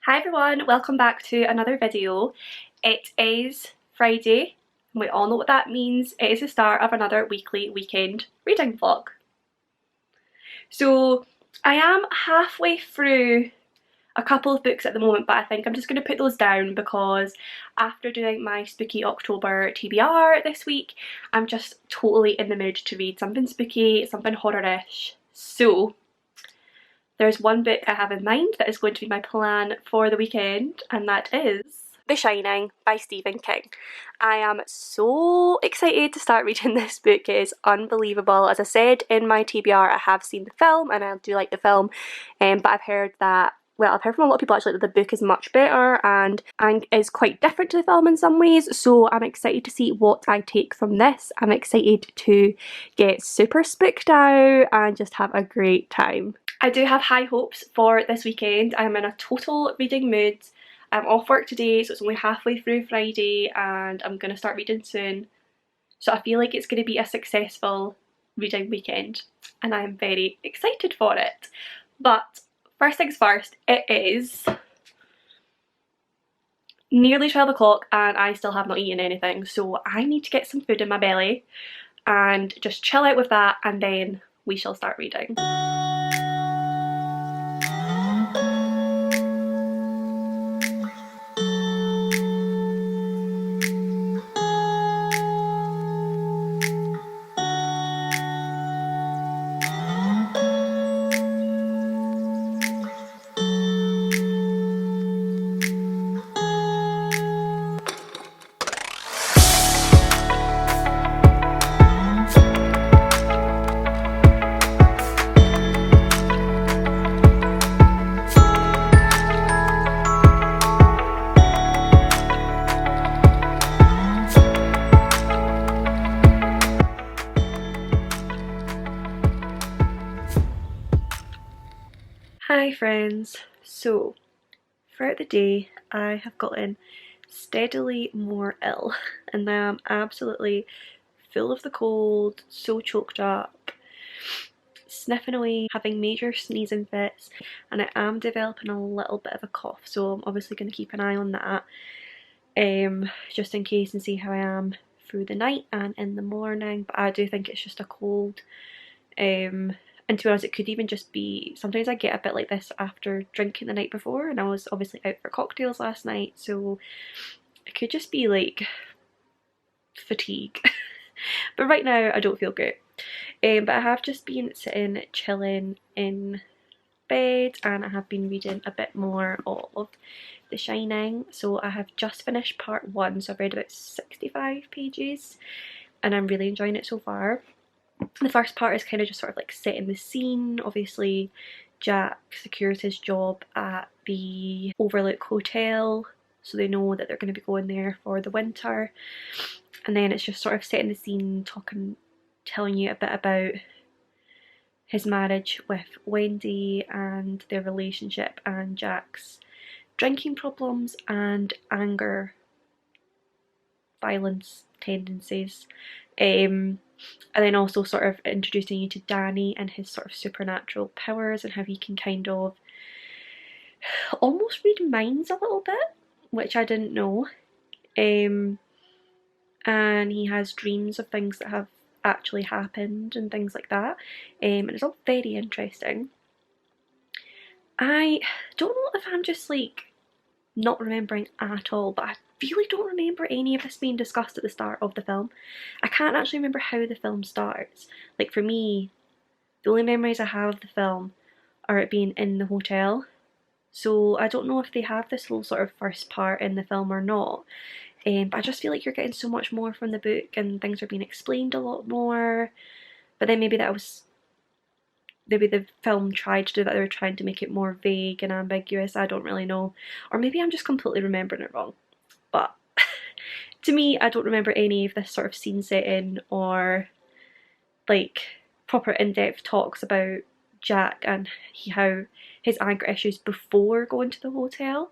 Hi everyone, welcome back to another video. It is Friday, and we all know what that means. It is the start of another weekly weekend reading vlog. So I am halfway through a couple of books at the moment, but I think I'm just going to put those down because after doing my spooky October TBR this week, I'm just totally in the mood to read something spooky, something horror-ish. So there's one book I have in mind that is going to be my plan for the weekend, and that is The Shining by Stephen King. I am so excited to start reading this book. It is unbelievable. As I said in my TBR, I have seen the film and I do like the film, but I've heard that, well, I've heard from a lot of people actually that the book is much better and is quite different to the film in some ways, so I'm excited to see what I take from this. I'm excited to get super spooked out and just have a great time. I do have high hopes for this weekend. I'm in a total reading mood. I'm off work today, so it's only halfway through Friday and I'm going to start reading soon. So I feel like it's going to be a successful reading weekend and I am very excited for it. But first things first, it is nearly 12 o'clock and I still have not eaten anything, so I need to get some food in my belly and just chill out with that, and then we shall start reading. Hi friends, so throughout the day I have gotten steadily more ill and now I'm absolutely full of the cold, so choked up, sniffing away, having major sneezing fits, and I am developing a little bit of a cough, so I'm obviously going to keep an eye on that just in case and see how I am through the night and in the morning. But I do think it's just a cold. And to be honest, it could even just be, sometimes I get a bit like this after drinking the night before, and I was obviously out for cocktails last night, so it could just be like fatigue. But right now I don't feel great. But I have just been sitting chilling in bed and I have been reading a bit more of The Shining. So I have just finished part 1, so I've read about 65 pages and I'm really enjoying it so far. The first part is kind of just sort of like setting the scene. Obviously Jack secures his job at the Overlook Hotel, so they know that they're going to be going there for the winter, and then it's just sort of setting the scene, telling you a bit about his marriage with Wendy and their relationship and Jack's drinking problems and anger, violence tendencies. And then also sort of introducing you to Danny and his sort of supernatural powers and how he can kind of almost read minds a little bit, which I didn't know. And he has dreams of things that have actually happened and things like that. And it's all very interesting. I don't know if I'm just like not remembering at all, but I really don't remember any of this being discussed at the start of the film. I can't actually remember how the film starts. Like for me, the only memories I have of the film are it being in the hotel. So I don't know if they have this whole sort of first part in the film or not. But I just feel like you're getting so much more from the book and things are being explained a lot more. But then maybe the film tried to do that, they were trying to make it more vague and ambiguous, I don't really know. Or maybe I'm just completely remembering it wrong. But to me, I don't remember any of this sort of scene setting or like proper in-depth talks about Jack and how his anger issues before going to the hotel.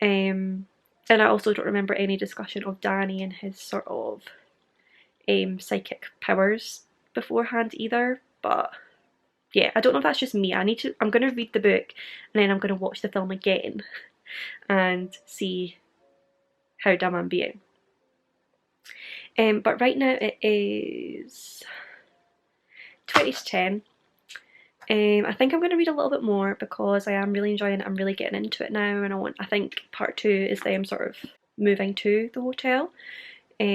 And I also don't remember any discussion of Danny and his sort of psychic powers beforehand either. But yeah, I don't know if that's just me. I'm going to read the book and then I'm going to watch the film again and see how dumb I'm being. But right now it is 20 to 10. I think I'm going to read a little bit more because I am really enjoying it. I'm really getting into it now, and I think part 2 is them sort of moving to the hotel. But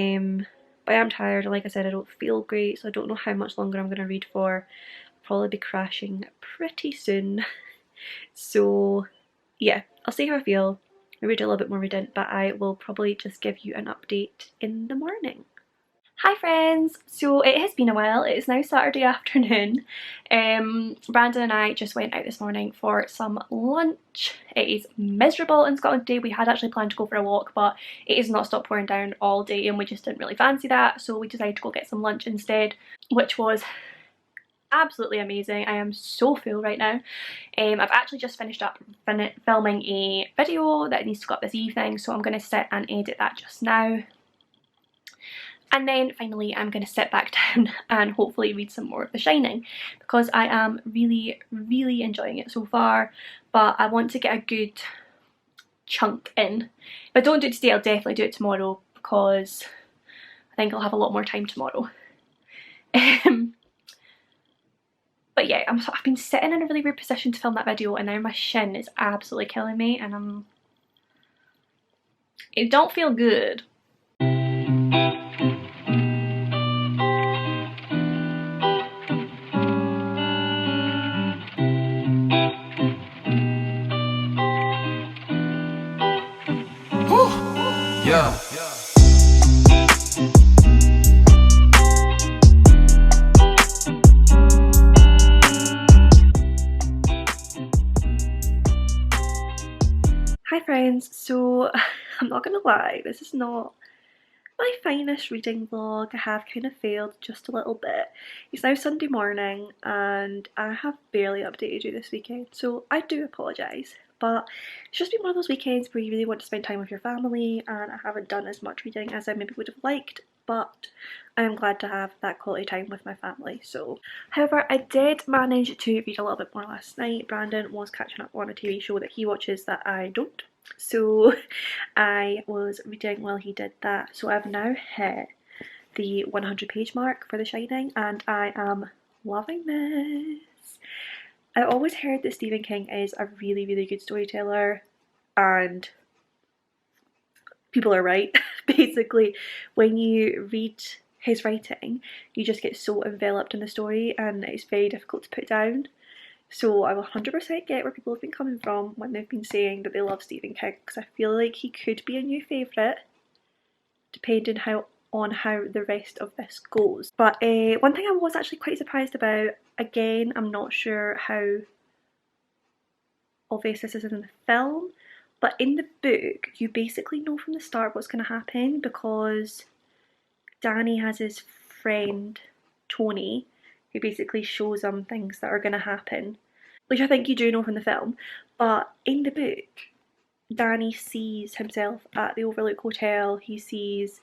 I am tired. Like I said, I don't feel great, so I don't know how much longer I'm going to read for. I'll probably be crashing pretty soon. So yeah, I'll see how I feel. I'll read a little bit more read, but I will probably just give you an update in the morning. Hi friends! So it has been a while. It is now Saturday afternoon. Brandon and I just went out this morning for some lunch. It is miserable in Scotland today. We had actually planned to go for a walk, but it has not stopped pouring down all day and we just didn't really fancy that, so we decided to go get some lunch instead, which was absolutely amazing. I am so full right now. I've actually just finished up filming a video that needs to go up this evening, so I'm going to sit and edit that just now. And then finally I'm going to sit back down and hopefully read some more of The Shining, because I am really, really enjoying it so far, but I want to get a good chunk in. If I don't do it today, I'll definitely do it tomorrow, because I think I'll have a lot more time tomorrow. But yeah, I've been sitting in a really weird position to film that video, and now my shin is absolutely killing me, and it don't feel good. Yeah. Hi friends, so I'm not gonna lie, this is not my finest reading vlog. I have kind of failed just a little bit. It's now Sunday morning and I have barely updated you this weekend, so I do apologise. But it's just been one of those weekends where you really want to spend time with your family, and I haven't done as much reading as I maybe would have liked, but I am glad to have that quality time with my family. So, however, I did manage to read a little bit more last night. Brandon was catching up on a TV show that he watches that I don't, so I was reading while he did that. So I've now hit the 100-page mark for The Shining and I am loving this. I always heard that Stephen King is a really, really good storyteller, and people are right. Basically, when you read his writing, you just get so enveloped in the story and it's very difficult to put down. So I will 100% get where people have been coming from when they've been saying that they love Stephen King, because I feel like he could be a new favourite depending on how the rest of this goes. But one thing I was actually quite surprised about, again, I'm not sure how obvious this is in the film, but in the book you basically know from the start what's going to happen, because Danny has his friend Tony who basically shows him things that are going to happen, which I think you do know from the film. But in the book, Danny sees himself at the Overlook Hotel. He sees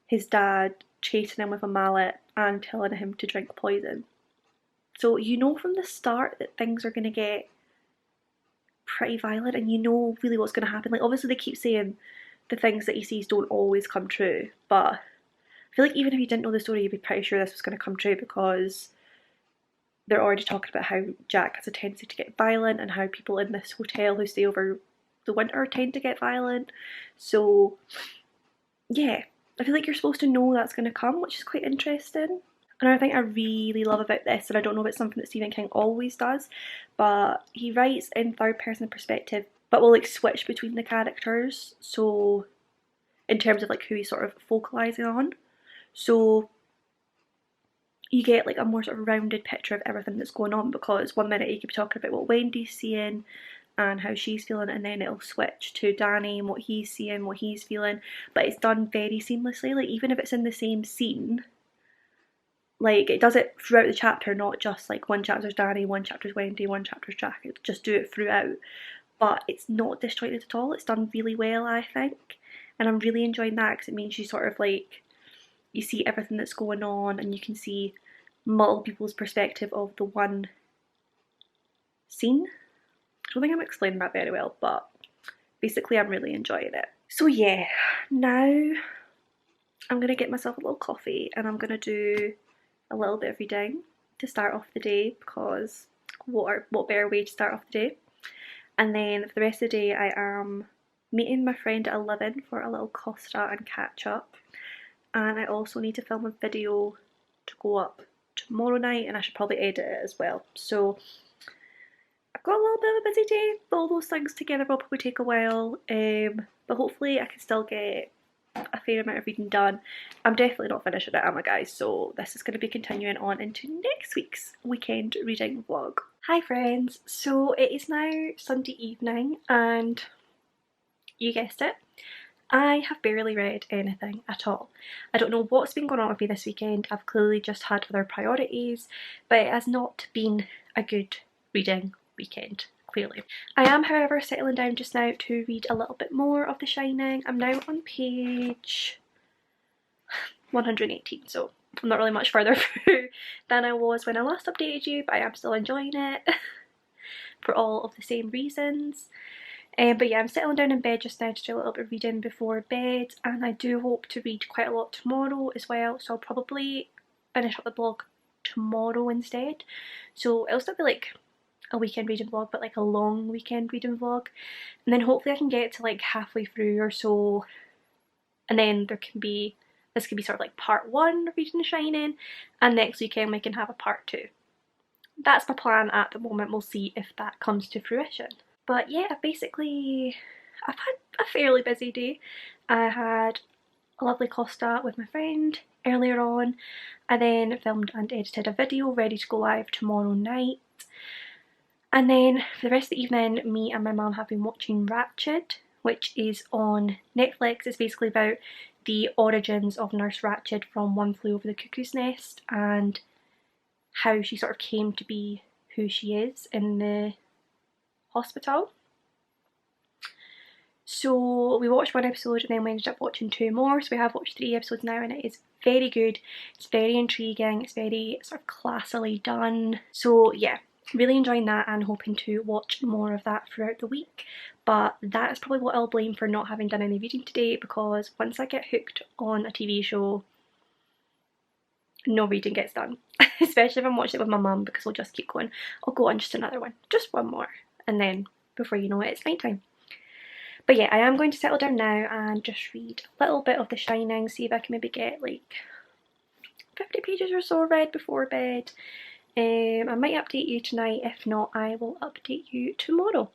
his dad chasing him with a mallet and telling him to drink poison. So you know from the start that things are going to get pretty violent, and you know really what's going to happen. Like, obviously they keep saying the things that he sees don't always come true, but I feel like even if you didn't know the story, you'd be pretty sure this was going to come true, because they're already talking about how Jack has a tendency to get violent and how people in this hotel who stay over the winter tend to get violent. So yeah, I feel like you're supposed to know that's going to come, which is quite interesting. Another thing I really love about this, and I don't know if it's something that Stephen King always does, but he writes in third person perspective, but will like switch between the characters. So in terms of like who he's sort of focalising on, so you get like a more sort of rounded picture of everything that's going on, because one minute you could be talking about what Wendy's seeing and how she's feeling, and then it'll switch to Danny and what he's seeing, what he's feeling, but it's done very seamlessly. Like, even if it's in the same scene, like, it does it throughout the chapter, not just like one chapter's Danny, one chapter's Wendy, one chapter's Jack. It just do it throughout, but it's not disjointed at all. It's done really well, I think, and I'm really enjoying that, because it means you sort of like, you see everything that's going on and you can see multiple people's perspective of the one scene. I don't think I'm explaining that very well, but basically I'm really enjoying it. So yeah, now I'm gonna get myself a little coffee and I'm gonna do a little bit of reading to start off the day, because what better way to start off the day. And then for the rest of the day I am meeting my friend at 11 for a little Costa and catch up, and I also need to film a video to go up tomorrow night, and I should probably edit it as well. So I've got a little bit of a busy day, but all those things together will probably take a while, but hopefully I can still get a fair amount of reading done. I'm definitely not finishing it, am I guys? So this is going to be continuing on into next week's weekend reading vlog. Hi friends, so it is now Sunday evening and you guessed it, I have barely read anything at all. I don't know what's been going on with me this weekend. I've clearly just had other priorities, but it has not been a good reading weekend, clearly. I am, however, settling down just now to read a little bit more of The Shining. I'm now on page 118, so I'm not really much further through than I was when I last updated you, but I am still enjoying it for all of the same reasons. But yeah, I'm settling down in bed just now to do a little bit of reading before bed, and I do hope to read quite a lot tomorrow as well, so I'll probably finish up the blog tomorrow instead. So it'll still be like a weekend reading vlog, but like a long weekend reading vlog, and then hopefully I can get to like halfway through or so, and then this can be sort of like part 1 of reading The Shining, and next weekend we can have a part 2. That's my plan at the moment. We'll see if that comes to fruition. But yeah, I've had a fairly busy day. I had a lovely Costa with my friend earlier on. I then filmed and edited a video ready to go live tomorrow night. And then for the rest of the evening, me and my mum have been watching Ratched, which is on Netflix. It's basically about the origins of Nurse Ratched from One Flew Over the Cuckoo's Nest and how she sort of came to be who she is in the hospital. So we watched 1 episode and then we ended up watching 2 more, so we have watched 3 episodes now, and it is very good. It's very intriguing, it's very sort of classily done. So yeah, really enjoying that and hoping to watch more of that throughout the week. But that is probably what I'll blame for not having done any reading today, because once I get hooked on a TV show, no reading gets done. Especially if I'm watching it with my mum, because we'll just keep going. I'll go on just another one, just one more, and then before you know it, it's night time. But yeah, I am going to settle down now and just read a little bit of The Shining, see if I can maybe get like 50 pages or so read before bed. I might update you tonight, if not I will update you tomorrow.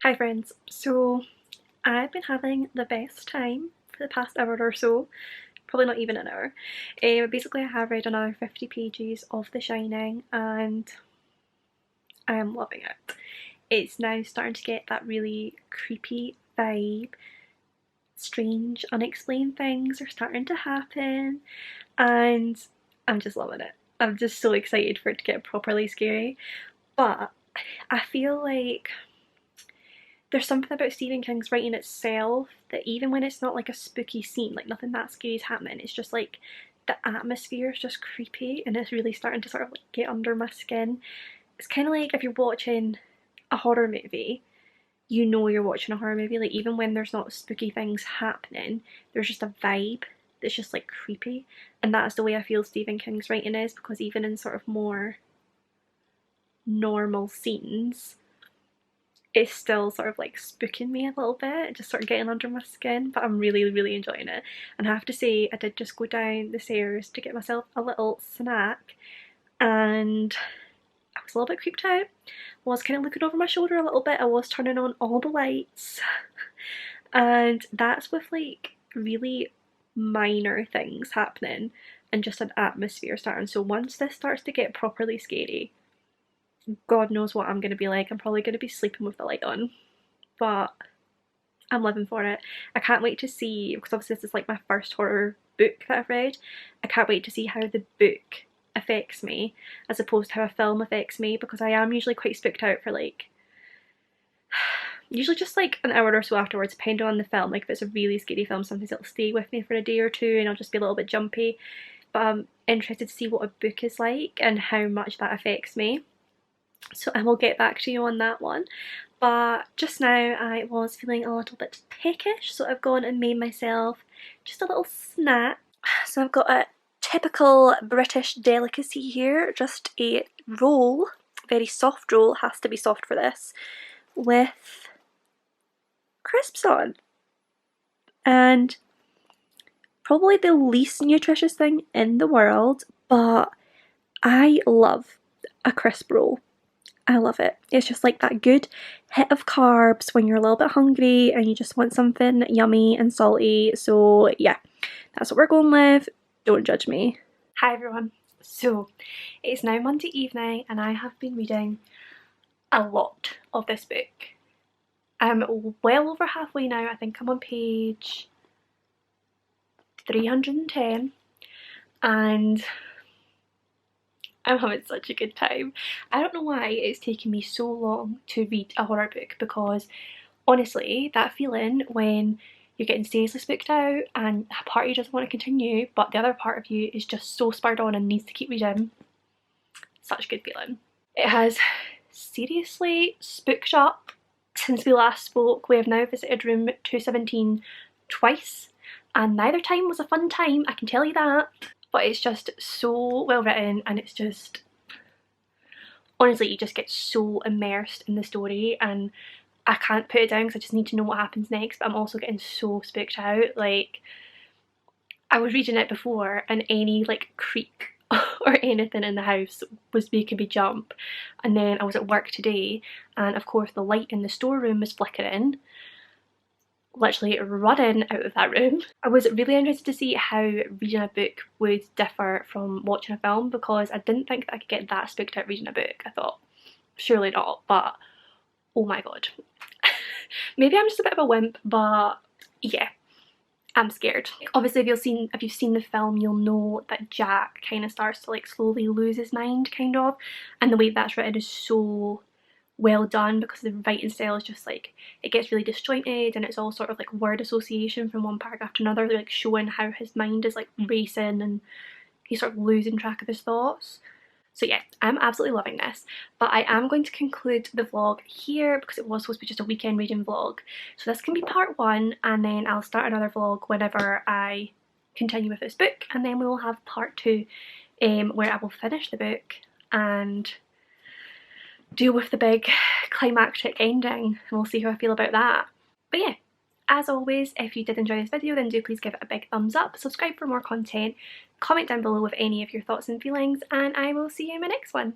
Hi friends, so I've been having the best time for the past hour or so, probably not even an hour. Basically I have read another 50 pages of The Shining and I am loving it. It's now starting to get that really creepy vibe. Strange, unexplained things are starting to happen and I'm just loving it. I'm just so excited for it to get properly scary. But I feel like there's something about Stephen King's writing itself that even when it's not like a spooky scene, like nothing that scary is happening, it's just like the atmosphere is just creepy and it's really starting to sort of like get under my skin. It's kind of like if you're watching a horror movie, you know you're watching a horror movie, like even when there's not spooky things happening, there's just a vibe that's just like creepy, and that's the way I feel Stephen King's writing is, because even in sort of more normal scenes, it's still sort of like spooking me a little bit, just sort of getting under my skin, but I'm really, really enjoying it. And I have to say, I did just go down the stairs to get myself a little snack, and I was a little bit creeped out. I was kind of looking over my shoulder a little bit, I was turning on all the lights, and that's with like really minor things happening and just an atmosphere starting. So once this starts to get properly scary, God knows what I'm going to be like. I'm probably going to be sleeping with the light on, but I'm living for it. I can't wait to see, because obviously this is like my first horror book that I've read. I can't wait to see how the book affects me as opposed to how a film affects me, because I am usually quite spooked out for like usually just like an hour or so afterwards, depending on the film. Like if it's a really scary film, sometimes it'll stay with me for a day or two and I'll just be a little bit jumpy. But I'm interested to see what a book is like and how much that affects me. So I will get back to you on that one. But just now I was feeling a little bit peckish, so I've gone and made myself just a little snack. So I've got a typical British delicacy here, just a roll, very soft roll, has to be soft for this, with crisps on. And probably the least nutritious thing in the world, but I love a crisp roll. I love it. It's just like that good hit of carbs when you're a little bit hungry and you just want something yummy and salty. So yeah, that's what we're going with. Don't judge me. Hi everyone. So it's now Monday evening and I have been reading a lot of this book. I'm well over halfway now. I think I'm on page 310 and I'm having such a good time. I don't know why it's taken me so long to read a horror book, because honestly, that feeling when you're getting seriously spooked out and a part of you doesn't want to continue, but the other part of you is just so spurred on and needs to keep reading, such a good feeling. It has seriously spooked up since we last spoke. We have now visited room 217 twice, and neither time was a fun time, I can tell you that. But it's just so well written, and it's just, honestly, you just get so immersed in the story and I can't put it down because I just need to know what happens next. But I'm also getting so spooked out. Like, I was reading it before and any like creak or anything in the house was making me jump, and then I was at work today and of course the light in the storeroom was flickering, literally running out of that room. I was really interested to see how reading a book would differ from watching a film, because I didn't think that I could get that spooked out reading a book. I thought, surely not, but oh my god. Maybe I'm just a bit of a wimp, but yeah, I'm scared. Obviously if you've seen the film, you'll know that Jack kind of starts to like slowly lose his mind, kind of, and the way that's written is so well done, because the writing style is just like, it gets really disjointed and it's all sort of like word association from one paragraph to another, like showing how his mind is like racing and he's sort of losing track of his thoughts. So yeah, I'm absolutely loving this. But I am going to conclude the vlog here because it was supposed to be just a weekend reading vlog. So this can be part one, and then I'll start another vlog whenever I continue with this book, and then we will have part two where I will finish the book and deal with the big climactic ending, and we'll see how I feel about that. But yeah, as always, if you did enjoy this video, then do please give it a big thumbs up, subscribe for more content, comment down below with any of your thoughts and feelings, and I will see you in my next one.